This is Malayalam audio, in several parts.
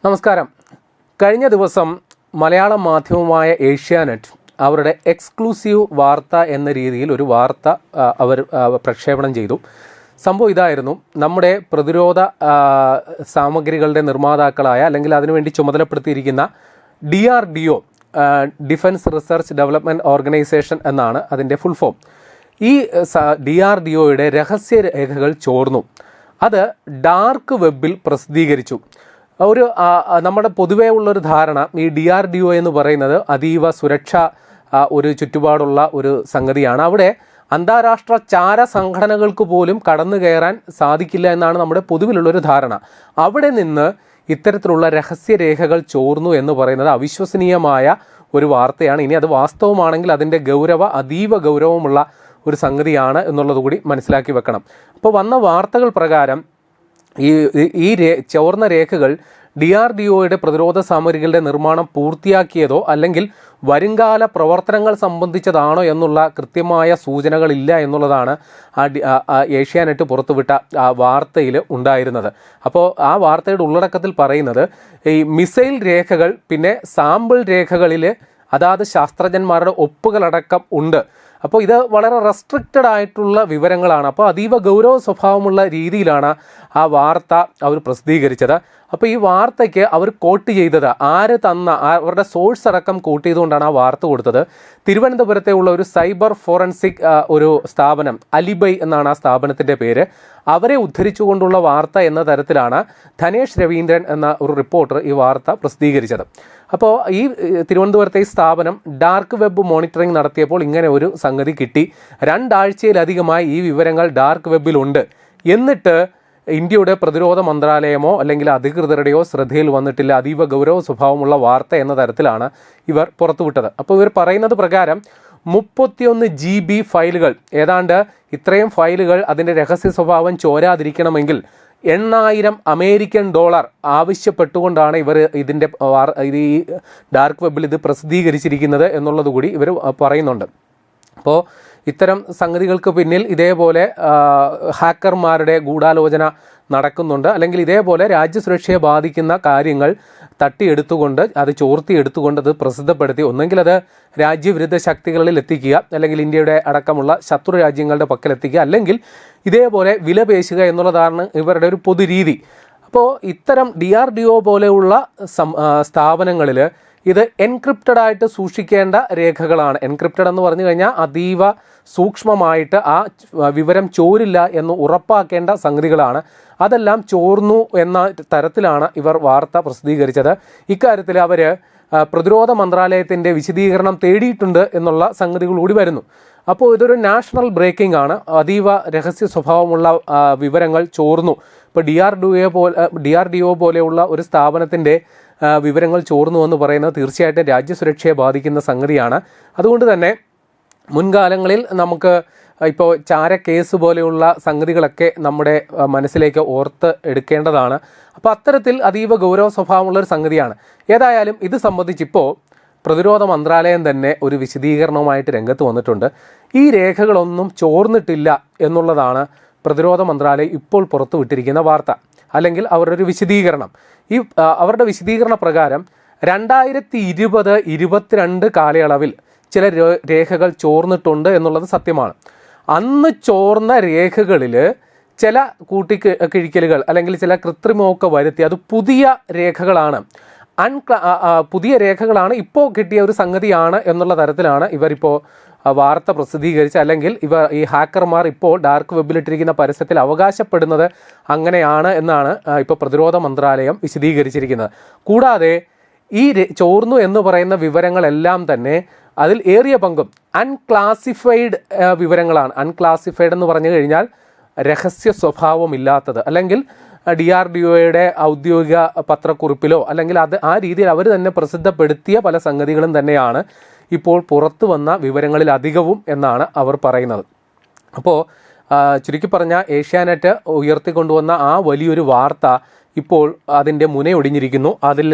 നമസ്കാരം. കഴിഞ്ഞ ദിവസം മലയാളം മാധ്യമമായ ഏഷ്യാനെറ്റ് അവരുടെ എക്സ്ക്ലൂസീവ് വാർത്ത എന്ന രീതിയിൽ ഒരു വാർത്ത അവർ പ്രക്ഷേപണം ചെയ്തു. സംഭവം ഇതായിരുന്നു: നമ്മുടെ പ്രതിരോധ സാമഗ്രികളുടെ നിർമ്മാതാക്കളായ അല്ലെങ്കിൽ അതിനുവേണ്ടി ചുമതലപ്പെടുത്തിയിരിക്കുന്ന DRDO, defence research development organisation എന്നാണ് അതിൻ്റെ ഫുൾ ഫോം. ഈ DRDOയുടെ രഹസ്യരേഖകൾ ചോർന്നു. അത് ഡാർക്ക് വെബിൽ പ്രസിദ്ധീകരിച്ചു. നമ്മുടെ പൊതുവേ ഉള്ളൊരു ധാരണ ഈ DRDO എന്ന് പറയുന്നത് അതീവ സുരക്ഷ ഒരു ചുറ്റുപാടുള്ള ഒരു സംഗതിയാണ്. അവിടെ അന്താരാഷ്ട്ര ചാര സംഘടനകൾക്ക് പോലും കടന്നു കയറാൻ സാധിക്കില്ല എന്നാണ് നമ്മുടെ പൊതുവിലുള്ളൊരു ധാരണ. അവിടെ നിന്ന് ഇത്തരത്തിലുള്ള രഹസ്യരേഖകൾ ചോർന്നു എന്ന് പറയുന്നത് അവിശ്വസനീയമായ ഒരു വാർത്തയാണ്. ഇനി അത് വാസ്തവമാണെങ്കിൽ അതിൻ്റെ അതീവ ഗൗരവമുള്ള ഒരു സംഗതിയാണ് എന്നുള്ളത് കൂടി മനസ്സിലാക്കി വെക്കണം. അപ്പോൾ വന്ന വാർത്തകൾ പ്രകാരം ഈ ചോർന്ന രേഖകൾ DRDOയുടെ പ്രതിരോധ സാമഗ്രികളുടെ നിർമ്മാണം പൂർത്തിയാക്കിയതോ അല്ലെങ്കിൽ വരുംകാല പ്രവർത്തനങ്ങൾ സംബന്ധിച്ചതാണോ എന്നുള്ള കൃത്യമായ സൂചനകളില്ല എന്നുള്ളതാണ് ഏഷ്യാനെറ്റ് പുറത്തുവിട്ട ആ വാർത്തയിൽ ഉണ്ടായിരുന്നത്. അപ്പോൾ ആ വാർത്തയുടെ ഉള്ളടക്കത്തിൽ പറയുന്നത് ഈ മിസൈൽ രേഖകൾ പിന്നെ സാമ്പിൾ രേഖകളിൽ അതാത് ശാസ്ത്രജ്ഞന്മാരുടെ ഒപ്പുകളടക്കം ഉണ്ട്. അപ്പോൾ ഇത് വളരെ റെസ്ട്രിക്റ്റഡ് ആയിട്ടുള്ള വിവരങ്ങളാണ്. അപ്പോൾ അതീവ ഗൗരവ സ്വഭാവമുള്ള രീതിയിലാണ് ആ വാർത്ത അവർ പ്രസിദ്ധീകരിച്ചത്. അപ്പോൾ ഈ വാർത്തയ്ക്ക് അവർ കോട്ട് ചെയ്തത് ആര് തന്ന അവരുടെ സോഴ്സ് അടക്കം കോട്ട് ചെയ്തുകൊണ്ടാണ് ആ വാർത്ത കൊടുത്തത്. തിരുവനന്തപുരത്തെ ഉള്ള ഒരു സൈബർ ഫോറൻസിക് ഒരു സ്ഥാപനം, അലിബൈ എന്നാണ് ആ സ്ഥാപനത്തിൻ്റെ പേര്. അവരെ ഉദ്ധരിച്ചുകൊണ്ടുള്ള വാർത്ത എന്ന തരത്തിലാണ് ധനേഷ് രവീന്ദ്രൻ എന്ന ഒരു റിപ്പോർട്ടർ ഈ വാർത്ത പ്രസിദ്ധീകരിച്ചത്. അപ്പോൾ ഈ തിരുവനന്തപുരത്തെ ഈ സ്ഥാപനം ഡാർക്ക് വെബ് മോണിറ്ററിംഗ് നടത്തിയപ്പോൾ ഇങ്ങനെ ഒരു സംഗതി കിട്ടി. 2 ആഴ്ചയിലധികമായി ഈ വിവരങ്ങൾ ഡാർക്ക് വെബിലുണ്ട്. എന്നിട്ട് ഇന്ത്യയുടെ പ്രതിരോധ മന്ത്രാലയമോ അല്ലെങ്കിൽ അധികൃതരുടെയോ ശ്രദ്ധയിൽ വന്നിട്ടില്ല. അതീവ ഗൗരവ സ്വഭാവമുള്ള വാർത്ത എന്ന തരത്തിലാണ് ഇവർ പുറത്തുവിട്ടത്. അപ്പോൾ ഇവർ പറയുന്നത് പ്രകാരം 31 GB ഫയലുകൾ, ഏതാണ്ട് ഇത്രയും ഫയലുകൾ അതിൻ്റെ രഹസ്യ സ്വഭാവം ചോരാതിരിക്കണമെങ്കിൽ $8,000 ആവശ്യപ്പെട്ടുകൊണ്ടാണ് ഇവർ ഈ ഡാർക്ക് വെബിൽ ഇത് പ്രസിദ്ധീകരിച്ചിരിക്കുന്നത് എന്നുള്ളത് കൂടി ഇവർ പറയുന്നുണ്ട്. അപ്പോൾ ഇത്തരം സംഗതികൾക്ക് പിന്നിൽ ഇതേപോലെ ഹാക്കർമാരുടെ ഗൂഢാലോചന നടക്കുന്നുണ്ട്. അല്ലെങ്കിൽ ഇതേപോലെ രാജ്യസുരക്ഷയെ ബാധിക്കുന്ന കാര്യങ്ങൾ തട്ടിയെടുത്തുകൊണ്ട് അത് ചോർത്തിയെടുത്തുകൊണ്ട് അത് പ്രസിദ്ധപ്പെടുത്തി ഒന്നെങ്കിൽ അത് രാജ്യവിരുദ്ധ ശക്തികളിൽ എത്തിക്കുക, അല്ലെങ്കിൽ ഇന്ത്യയുടെ അടക്കമുള്ള ശത്രു രാജ്യങ്ങളുടെ പക്കലെത്തിക്കുക, അല്ലെങ്കിൽ ഇതേപോലെ വിലപേശുക എന്നുള്ളതാണ് ഇവരുടെ ഒരു പൊതുരീതി. അപ്പോൾ ഇത്തരം DRDO പോലെയുള്ള സ്ഥാപനങ്ങളിൽ ഇത് എൻക്രിപ്റ്റഡ് ആയിട്ട് സൂക്ഷിക്കേണ്ട രേഖകളാണ്. എൻക്രിപ്റ്റഡ് എന്ന് പറഞ്ഞു കഴിഞ്ഞാൽ അതീവ സൂക്ഷ്മമായിട്ട് ആ വിവരം ചോരില്ല എന്ന് ഉറപ്പാക്കേണ്ട സംഗതികളാണ്. അതെല്ലാം ചോർന്നു എന്ന തരത്തിലാണ് ഇവർ വാർത്ത പ്രസിദ്ധീകരിച്ചത്. ഇക്കാര്യത്തിൽ അവർ പ്രതിരോധ മന്ത്രാലയത്തിൻ്റെ വിശദീകരണം തേടിയിട്ടുണ്ട് എന്നുള്ള സംഗതികൾ കൂടി വരുന്നു. അപ്പോൾ ഇതൊരു നാഷണൽ ബ്രേക്കിംഗ് ആണ്. അതീവ രഹസ്യ സ്വഭാവമുള്ള വിവരങ്ങൾ ചോർന്നു. ഇപ്പോൾ DRDO പോലെയുള്ള ഒരു സ്ഥാപനത്തിൻ്റെ വിവരങ്ങൾ ചോർന്നു എന്ന് പറയുന്നത് തീർച്ചയായിട്ടും രാജ്യസുരക്ഷയെ ബാധിക്കുന്ന സംഗതിയാണ്. അതുകൊണ്ട് തന്നെ മുൻകാലങ്ങളിൽ നമുക്ക് ഇപ്പോൾ ചാര കേസ് പോലെയുള്ള സംഗതികളൊക്കെ നമ്മുടെ മനസ്സിലേക്ക് ഓർത്ത് എടുക്കേണ്ടതാണ്. അപ്പോൾ അത്തരത്തിൽ അതീവ ഗൗരവ സ്വഭാവമുള്ളൊരു സംഗതിയാണ്. ഏതായാലും ഇത് സംബന്ധിച്ചിപ്പോൾ പ്രതിരോധ മന്ത്രാലയം തന്നെ ഒരു വിശദീകരണവുമായിട്ട് രംഗത്ത് വന്നിട്ടുണ്ട്. ഈ രേഖകളൊന്നും ചോർന്നിട്ടില്ല എന്നുള്ളതാണ് പ്രതിരോധ മന്ത്രാലയം ഇപ്പോൾ പുറത്തുവിട്ടിരിക്കുന്ന വാർത്ത, അല്ലെങ്കിൽ അവരുടെ ഒരു വിശദീകരണം. അവരുടെ വിശദീകരണ പ്രകാരം 2020-22 കാലയളവിൽ ചില രേഖകൾ ചോർന്നിട്ടുണ്ട് എന്നുള്ളത് സത്യമാണ്. അന്ന് ചോർന്ന രേഖകളിൽ ചില കൂട്ടിക്കിഴിക്കലുകൾ അല്ലെങ്കിൽ ചില കൃത്രിമമൊക്കെ വരുത്തി അത് പുതിയ രേഖകളാണ്, പുതിയ രേഖകളാണ്, ഇപ്പോൾ കിട്ടിയ ഒരു സംഗതിയാണ് എന്നുള്ള തരത്തിലാണ് ഇവരിപ്പോൾ വാർത്ത പ്രസിദ്ധീകരിച്ച്, അല്ലെങ്കിൽ ഈ ഹാക്കർമാർ ഇപ്പോൾ ഡാർക്ക് വെബിലിട്ടിരിക്കുന്ന പരസ്യത്തിൽ അവകാശപ്പെടുന്നത് അങ്ങനെയാണ് എന്നാണ് ഇപ്പോൾ പ്രതിരോധ മന്ത്രാലയം വിശദീകരിച്ചിരിക്കുന്നത്. കൂടാതെ ഈ ചോർന്നു എന്ന് പറയുന്ന വിവരങ്ങളെല്ലാം തന്നെ അതിൽ ഏറിയ പങ്കും അൺക്ലാസിഫൈഡ് വിവരങ്ങളാണ്. അൺക്ലാസിഫൈഡ് എന്ന് പറഞ്ഞു കഴിഞ്ഞാൽ രഹസ്യ സ്വഭാവമില്ലാത്തത്, അല്ലെങ്കിൽ DRDOയുടെ ഔദ്യോഗിക പത്രക്കുറിപ്പിലോ അല്ലെങ്കിൽ ആ രീതിയിൽ അവർ തന്നെ പ്രസിദ്ധപ്പെടുത്തിയ പല സംഗതികളും തന്നെയാണ് ഇപ്പോൾ പുറത്തു വന്ന വിവരങ്ങളിൽ അധികവും എന്നാണ് അവർ പറയുന്നത്. അപ്പോൾ ചുരുക്കി പറഞ്ഞാൽ ഏഷ്യാനെറ്റ് ഉയർത്തിക്കൊണ്ടുവന്ന ആ വലിയൊരു വാർത്ത ഇപ്പോൾ അതിൻ്റെ മുനയൊടിഞ്ഞിരിക്കുന്നു.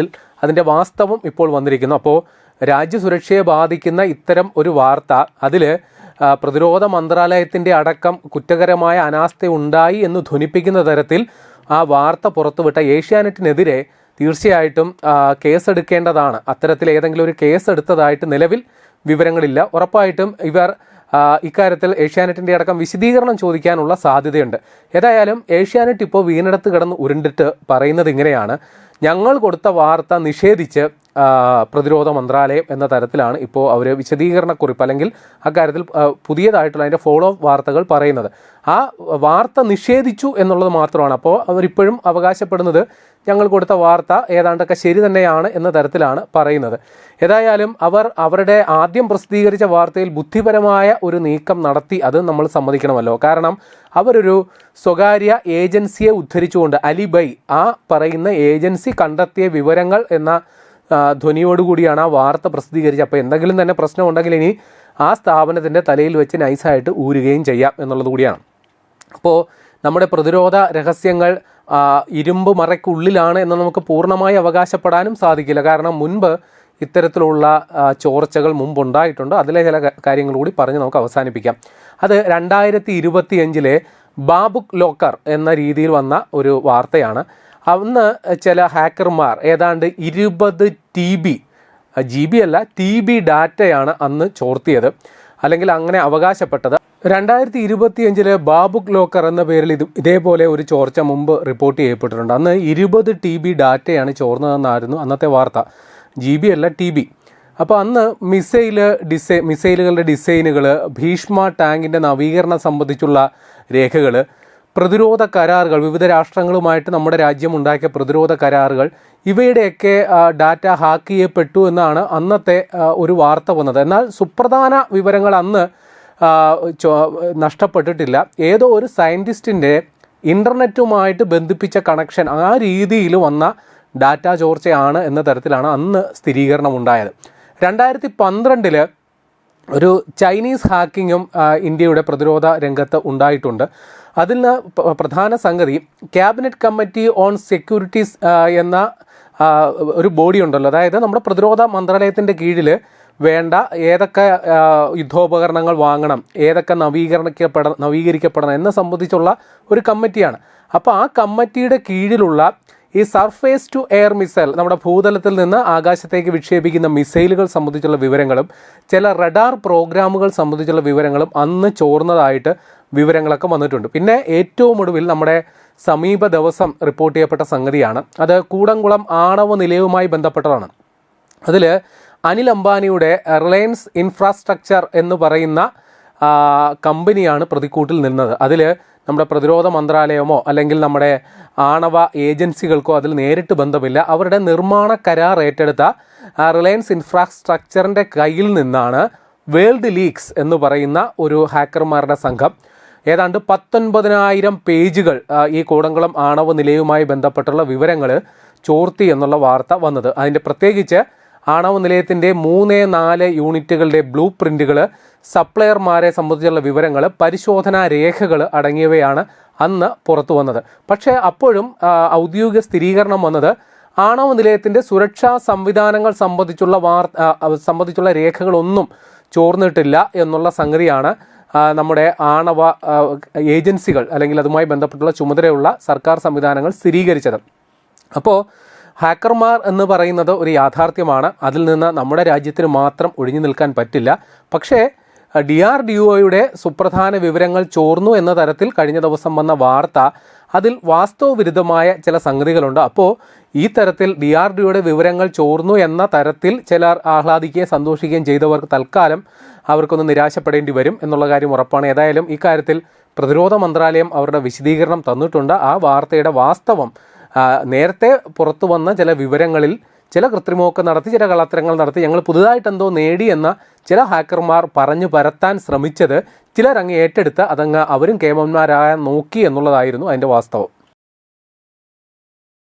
അതിൻ്റെ വാസ്തവം ഇപ്പോൾ വന്നിരിക്കുന്നു. അപ്പോൾ രാജ്യസുരക്ഷയെ ബാധിക്കുന്ന ഇത്തരം ഒരു വാർത്ത, അതിൽ പ്രതിരോധ മന്ത്രാലയത്തിൻ്റെ അടക്കം കുറ്റകരമായ അനാസ്ഥ ഉണ്ടായി എന്ന് ധ്വനിപ്പിക്കുന്ന തരത്തിൽ ആ വാർത്ത പുറത്തുവിട്ട ഏഷ്യാനെറ്റിനെതിരെ തീർച്ചയായിട്ടും കേസെടുക്കേണ്ടതാണ്. അത്തരത്തിൽ ഏതെങ്കിലും ഒരു കേസെടുത്തതായിട്ട് നിലവിൽ വിവരങ്ങളില്ല. ഉറപ്പായിട്ടും ഇവർ ഇക്കാര്യത്തിൽ ഏഷ്യാനെറ്റിൻ്റെ അടക്കം വിശദീകരണം ചോദിക്കാനുള്ള സാധ്യതയുണ്ട്. ഏതായാലും ഏഷ്യാനെറ്റ് ഇപ്പോൾ വീണെടുത്ത് കിടന്ന് ഉരുണ്ടിട്ട് പറയുന്നത് ഇങ്ങനെയാണ്: ഞങ്ങൾ കൊടുത്ത വാർത്ത നിഷേധിച്ച് പ്രതിരോധ മന്ത്രാലയം എന്ന തരത്തിലാണ് ഇപ്പോൾ അവർ വിശദീകരണക്കുറിപ്പ് അല്ലെങ്കിൽ അക്കാര്യത്തിൽ പുതിയതായിട്ടുള്ള അതിൻ്റെ ഫോളോ അപ്പ് വാർത്തകൾ പറയുന്നത്. ആ വാർത്ത നിഷേധിച്ചു എന്നുള്ളത് മാത്രമാണ്. അപ്പോൾ അവരിപ്പോഴും അവകാശപ്പെടുന്നത് ഞങ്ങൾ കൊടുത്ത വാർത്ത ഏതാണ്ടൊക്കെ ശരി തന്നെയാണ് എന്ന തരത്തിലാണ് പറയുന്നത്. ഏതായാലും അവർ അവരുടെ ആദ്യം പ്രസിദ്ധീകരിച്ച വാർത്തയിൽ ബുദ്ധിപരമായ ഒരു നീക്കം നടത്തി, അത് നമ്മൾ സമ്മതിക്കണമല്ലോ. കാരണം അവരൊരു സ്വകാര്യ ഏജൻസിയെ ഉദ്ധരിച്ചുകൊണ്ട് അലിബൈ ആ പറയുന്ന ഏജൻസി കണ്ടെത്തിയ വിവരങ്ങൾ എന്ന ധ്വനിയോടുകൂടിയാണ് ആ വാർത്ത പ്രസിദ്ധീകരിച്ചത്. അപ്പോൾ എന്തെങ്കിലും തന്നെ പ്രശ്നമുണ്ടെങ്കിൽ ഇനി ആ സ്ഥാപനത്തിൻ്റെ തലയിൽ വെച്ച് നൈസായിട്ട് ഊരുകയും ചെയ്യാം എന്നുള്ളത് കൂടിയാണ്. അപ്പോൾ നമ്മുടെ പ്രതിരോധ രഹസ്യങ്ങൾ ഇരുമ്പ് മറയ്ക്കുള്ളിലാണ് എന്ന് നമുക്ക് പൂർണ്ണമായി അവകാശപ്പെടാനും സാധിക്കില്ല. കാരണം മുൻപ് ഇത്തരത്തിലുള്ള ചോർച്ചകൾ മുമ്പുണ്ടായിട്ടുണ്ട്. അതിലെ ചില കാര്യങ്ങൾ കൂടി പറഞ്ഞ് നമുക്ക് അവസാനിപ്പിക്കാം. അത് 2025 ബാബുക് ലോക്കർ എന്ന രീതിയിൽ വന്ന ഒരു വാർത്തയാണ്. അന്ന് ചില ഹാക്കർമാർ ഏതാണ്ട് 20 GB അല്ല TB ഡാറ്റയാണ് അന്ന് ചോർത്തിയത്, അല്ലെങ്കിൽ അങ്ങനെ അവകാശപ്പെട്ടത്. 2025 ബാബുക് ലോക്കർ എന്ന പേരിൽ ഇതേപോലെ ഒരു ചോർച്ച മുമ്പ് റിപ്പോർട്ട് ചെയ്യപ്പെട്ടിട്ടുണ്ട്. അന്ന് 20 TB ഡാറ്റയാണ് ചോർന്നതെന്നായിരുന്നു അന്നത്തെ വാർത്ത. GB അല്ല TB. അപ്പോൾ അന്ന് മിസൈലുകളുടെ ഡിസൈനുകൾ, ഭീഷ്മ ടാങ്കിൻ്റെ നവീകരണം സംബന്ധിച്ചുള്ള രേഖകൾ, പ്രതിരോധ കരാറുകൾ, വിവിധ രാഷ്ട്രങ്ങളുമായിട്ട് നമ്മുടെ രാജ്യം ഉണ്ടാക്കിയ പ്രതിരോധ കരാറുകൾ, ഇവയുടെയൊക്കെ ഡാറ്റ ഹാക്ക് ചെയ്യപ്പെട്ടു എന്നാണ് അന്നത്തെ ഒരു വാർത്ത വന്നത്. എന്നാൽ സുപ്രധാന വിവരങ്ങൾ അന്ന് നഷ്ടപ്പെട്ടിട്ടില്ല. ഏതോ ഒരു സയൻറ്റിസ്റ്റിൻ്റെ ഇൻ്റർനെറ്റുമായിട്ട് ബന്ധിപ്പിച്ച കണക്ഷൻ, ആ രീതിയിൽ വന്ന ഡാറ്റ ചോർച്ചയാണ് എന്ന തരത്തിലാണ് അന്ന് സ്ഥിരീകരണം ഉണ്ടായത്. 2012 ഒരു ചൈനീസ് ഹാക്കിങ്ങും ഇന്ത്യയുടെ പ്രതിരോധ രംഗത്ത് ഉണ്ടായിട്ടുണ്ട്. അതിൽ പ്രധാന സംഗതി ക്യാബിനറ്റ് കമ്മിറ്റി ഓൺ സെക്യൂരിറ്റീസ് എന്ന ഒരു ബോഡി ഉണ്ടല്ലോ. അതായത് നമ്മുടെ പ്രതിരോധ മന്ത്രാലയത്തിൻ്റെ കീഴിൽ വേണ്ട ഏതൊക്കെ യുദ്ധോപകരണങ്ങൾ വാങ്ങണം, ഏതൊക്കെ നവീകരിക്കപ്പെടണം എന്നെ സംബന്ധിച്ചുള്ള ഒരു കമ്മിറ്റിയാണ്. അപ്പോൾ ആ കമ്മിറ്റിയുടെ കീഴിലുള്ള ഈ സർഫേസ് ടു എയർ മിസൈൽ, നമ്മുടെ ഭൂതലത്തിൽ നിന്ന് ആകാശത്തേക്ക് വിക്ഷേപിക്കുന്ന മിസൈലുകൾ സംബന്ധിച്ചുള്ള വിവരങ്ങളും ചില റഡാർ പ്രോഗ്രാമുകൾ സംബന്ധിച്ചുള്ള വിവരങ്ങളും അന്ന് ചോർന്നതായിട്ട് വിവരങ്ങളൊക്കെ വന്നിട്ടുണ്ട്. പിന്നെ ഏറ്റവും ഒടുവിൽ നമ്മുടെ സമീപ ദിവസം റിപ്പോർട്ട് ചെയ്യപ്പെട്ട സംഗതിയാണ്. അത് കൂടംകുളം ആണവ നിലയവുമായി ബന്ധപ്പെട്ടതാണ്. അതിൽ അനിൽ അംബാനിയുടെ റിലയൻസ് ഇൻഫ്രാസ്ട്രക്ചർ എന്ന് പറയുന്ന കമ്പനിയാണ് പ്രതിക്കൂട്ടിൽ നിന്നത്. അതിൽ നമ്മുടെ പ്രതിരോധ മന്ത്രാലയമോ അല്ലെങ്കിൽ നമ്മുടെ ആണവ ഏജൻസികൾക്കോ അതിൽ നേരിട്ട് ബന്ധമില്ല. അവരുടെ നിർമ്മാണ കരാർ ഏറ്റെടുത്ത റിലയൻസ് ഇൻഫ്രാസ്ട്രക്ചറിൻ്റെ കയ്യിൽ നിന്നാണ് വേൾഡ് ലീക്സ് എന്ന് പറയുന്ന ഒരു ഹാക്കർമാരുടെ സംഘം ഏതാണ്ട് 19,000 പേജുകൾ ഈ കൂടംകുളം ആണവ നിലയവുമായി ബന്ധപ്പെട്ടുള്ള വിവരങ്ങൾ ചോർത്തി എന്നുള്ള വാർത്ത വന്നത്. അതിൻ്റെ പ്രത്യേകിച്ച് ആണവ നിലയത്തിൻ്റെ 3-4 യൂണിറ്റുകളുടെ ബ്ലൂ പ്രിൻറ്റുകൾ, സപ്ലയർമാരെ സംബന്ധിച്ചുള്ള വിവരങ്ങൾ, പരിശോധനാ രേഖകൾ അടങ്ങിയവയാണ് അന്ന് പുറത്തു വന്നത്. പക്ഷേ അപ്പോഴും ഔദ്യോഗിക സ്ഥിരീകരണം വന്നത് ആണവ നിലയത്തിൻ്റെ സുരക്ഷാ സംവിധാനങ്ങൾ സംബന്ധിച്ചുള്ള രേഖകളൊന്നും ചോർന്നിട്ടില്ല എന്നുള്ള സംഗതിയാണ് നമ്മുടെ ആണവ ഏജൻസികൾ അല്ലെങ്കിൽ അതുമായി ബന്ധപ്പെട്ടുള്ള ചുമതലയുള്ള സർക്കാർ സംവിധാനങ്ങൾ സ്ഥിരീകരിച്ചത്. അപ്പോൾ ഹാക്കർമാർ എന്ന് പറയുന്നത് ഒരു യാഥാർത്ഥ്യമാണ്. അതിൽ നിന്ന് നമ്മുടെ രാജ്യത്തിന് മാത്രം ഒഴിഞ്ഞു നിൽക്കാൻ പറ്റില്ല. പക്ഷേ DRDOയുടെ സുപ്രധാന വിവരങ്ങൾ ചോർന്നു എന്ന തരത്തിൽ കഴിഞ്ഞ ദിവസം വന്ന വാർത്ത, അതിൽ വാസ്തവവിരുദ്ധമായ ചില സംഗതികളുണ്ട്. അപ്പോൾ ഈ തരത്തിൽ DRDOയുടെ വിവരങ്ങൾ ചോർന്നു എന്ന തരത്തിൽ ചിലർ ആഹ്ലാദിക്കുകയും സന്തോഷിക്കുകയും ചെയ്തവർക്ക് തൽക്കാലം അവർക്കൊന്ന് നിരാശപ്പെടേണ്ടി വരും എന്നുള്ള കാര്യം ഉറപ്പാണ്. ഏതായാലും ഇക്കാര്യത്തിൽ പ്രതിരോധ മന്ത്രാലയം അവരുടെ വിശദീകരണം തന്നിട്ടുണ്ട്. ആ വാർത്തയുടെ വാസ്തവം, നേരത്തെ പുറത്തു വന്ന ചില വിവരങ്ങളിൽ ചില കൃത്രിമമൊക്കെ നടത്തി, ചില കള്ളത്തരങ്ങൾ നടത്തി, ഞങ്ങൾ പുതുതായിട്ടെന്തോ നേടിയെന്ന ചില ഹാക്കർമാർ പറഞ്ഞു പരത്താൻ ശ്രമിച്ചത് ചിലരങ്ങ് ഏറ്റെടുത്ത് അതങ്ങ് അവരും കേമന്മാരാകാൻ നോക്കി എന്നുള്ളതായിരുന്നു അതിൻ്റെ വാസ്തവം.